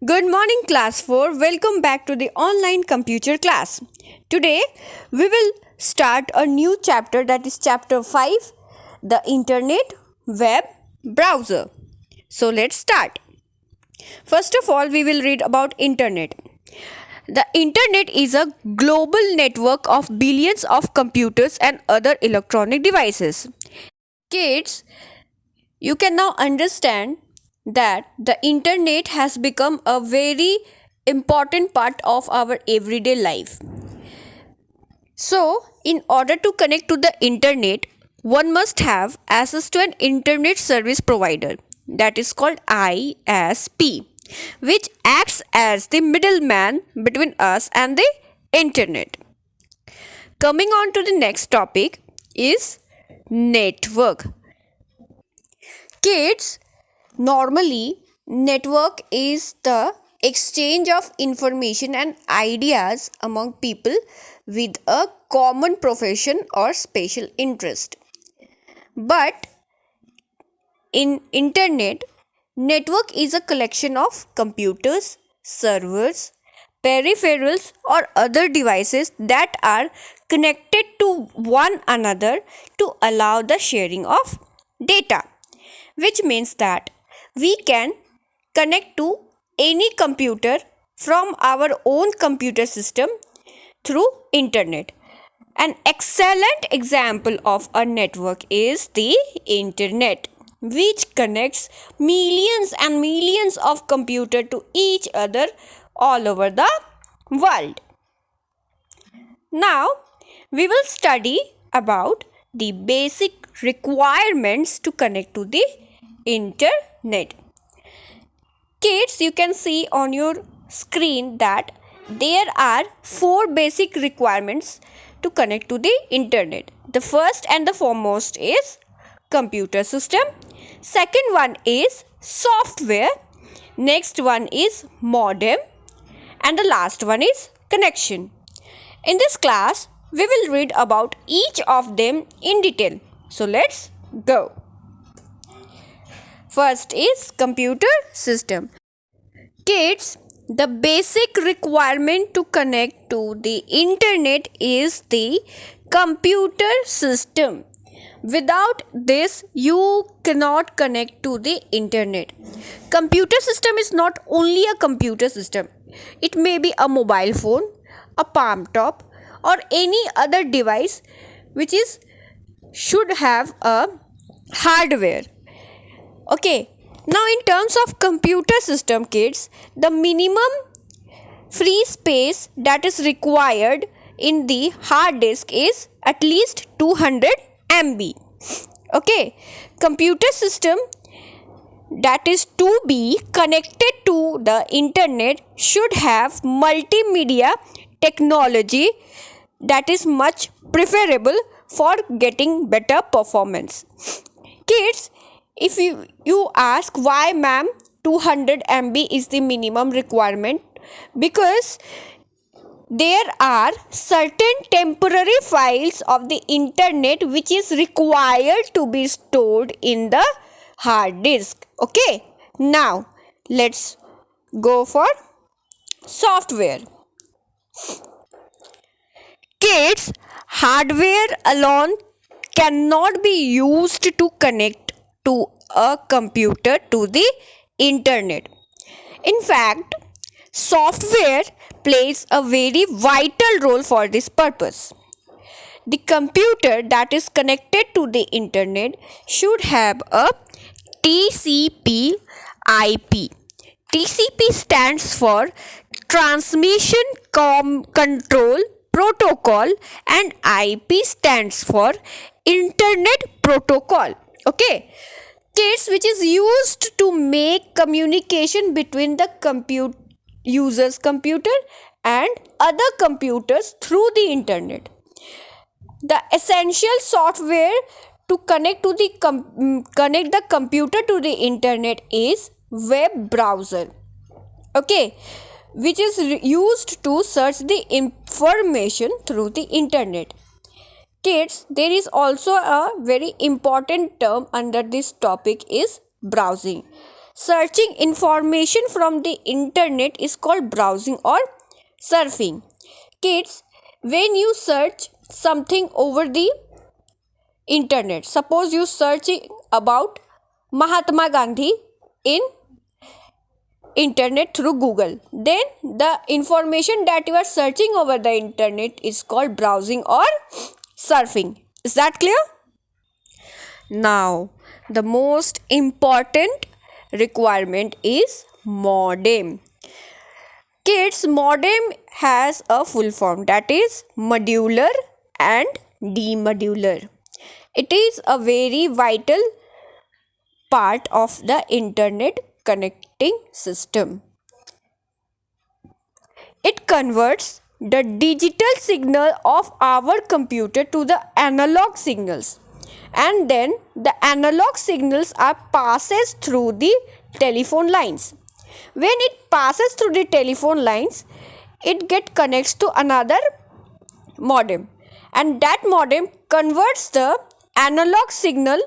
Good morning, class 4. Welcome back to the online computer class. Today, we will start a new chapter, that is chapter 5, the internet, web, browser. So, let's start. First of all, we will read about internet. The internet is a global network of billions of computers and other electronic devices. Kids, you can now understand that the internet has become a very important part of our everyday life. So, in order to connect to the internet, one must have access to an internet service provider, that is called ISP, which acts as the middleman between us and the internet. Coming on to the next topic is network. Kids, normally, network is the exchange of information and ideas among people with a common profession or special interest. But in internet, network is a collection of computers, servers, peripherals or other devices that are connected to one another to allow the sharing of data, which means that we can connect to any computer from our own computer system through internet. An excellent example of a network is the internet, which connects millions and millions of computers to each other all over the world. Now, we will study about the basic requirements to connect to the internet. Kids, you can see on your screen that there are four basic requirements to connect to the internet. The first and the foremost is computer system. Second one is software. Next one is modem. And the last one is connection. In this class, we will read about each of them in detail. So let's go. First is computer system. Kids, the basic requirement to connect to the internet is the computer system. Without this, you cannot connect to the internet. Computer system is not only a computer system. It may be a mobile phone, a palm top, or any other device which is should have a hardware. Okay, now in terms of computer system, kids, the minimum free space that is required in the hard disk is at least 200 MB. Okay, computer system that is to be connected to the internet should have multimedia technology that is much preferable for getting better performance. Kids, if you ask why, ma'am, 200 MB is the minimum requirement, because there are certain temporary files of the internet which is required to be stored in the hard disk. Okay, now let's go for software. Kids, hardware alone cannot be used to connect to a computer to the internet. In fact, software plays a very vital role for this purpose. The computer that is connected to the internet should have a TCP IP. TCP stands for Transmission Control Protocol and IP stands for Internet Protocol. Okay, kids, which is used to make communication between the user's computer and other computers through the internet. The essential software to connect the computer to the internet is web browser. Okay, which is used to search the information through the internet. Kids, there is also a very important term under this topic is browsing. searching information from the internet is called browsing or surfing. Kids, when you search something over the internet, suppose you searching about Mahatma Gandhi in internet through Google, then the information that you are searching over the internet is called browsing or surfing. Is that clear? Now, the most important requirement is modem. Kids, modem has a full form, that is modular and demodular. It is a very vital part of the internet connecting system. It converts the digital signal of our computer to the analog signals, and then the analog signals are passes through the telephone lines. When it passes through the telephone lines, it get connects to another modem, and that modem converts the analog signal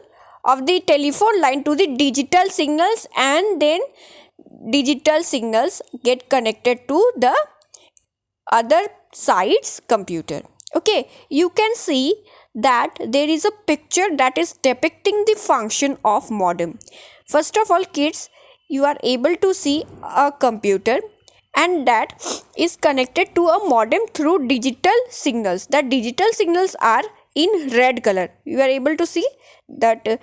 of the telephone line to the digital signals, and then digital signals get connected to the other side's computer. Okay, you can see that there is a picture that is depicting the function of modem. First of all, kids, you are able to see a computer, and that is connected to a modem through digital signals. The digital signals are in red color. You are able to see that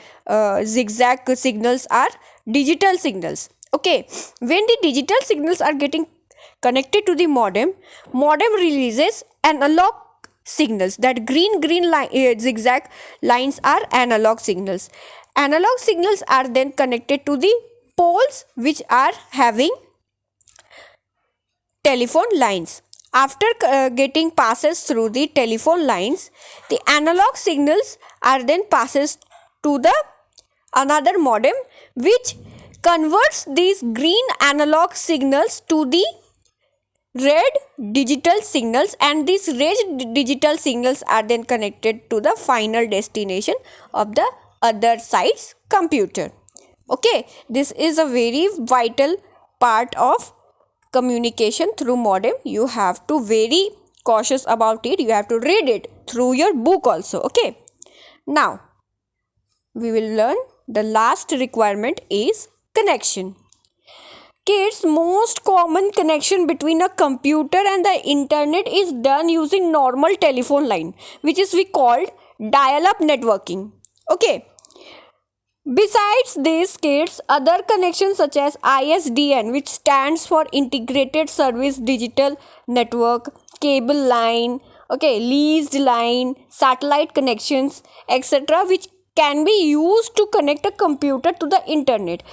zigzag signals are digital signals. Okay, when the digital signals are getting connected to the modem releases analog signals. That green zigzag lines are analog signals. Analog signals are then connected to the poles which are having telephone lines. After getting passes through the telephone lines, the analog signals are then passes to the another modem which converts these green analog signals to the red digital signals, and these red digital signals are then connected to the final destination of the other side's computer. Okay, this is a very vital part of communication through modem. You have to very cautious about it. You have to read it through your book also. Okay, now we will learn the last requirement is connection. Kids, most common connection between a computer and the internet is done using normal telephone line, which is we called dial-up networking. Okay. Besides these, kids, other connections such as ISDN, which stands for Integrated Service Digital Network, cable line, okay, leased line, satellite connections, etc., which can be used to connect a computer to the internet.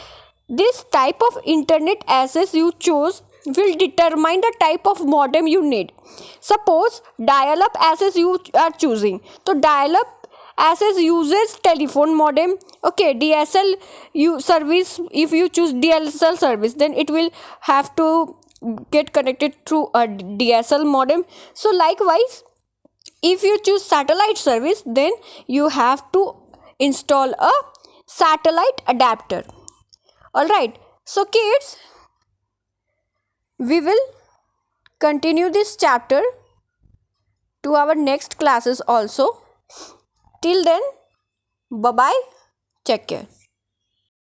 This type of internet access you choose will determine the type of modem you need. Suppose dial-up access you are choosing. So dial-up access uses telephone modem. Okay, DSL service, if you choose DSL service, then it will have to get connected through a DSL modem. So likewise, if you choose satellite service, then you have to install a satellite adapter. Alright, so kids, we will continue this chapter to our next classes also. Till then, bye bye, take care.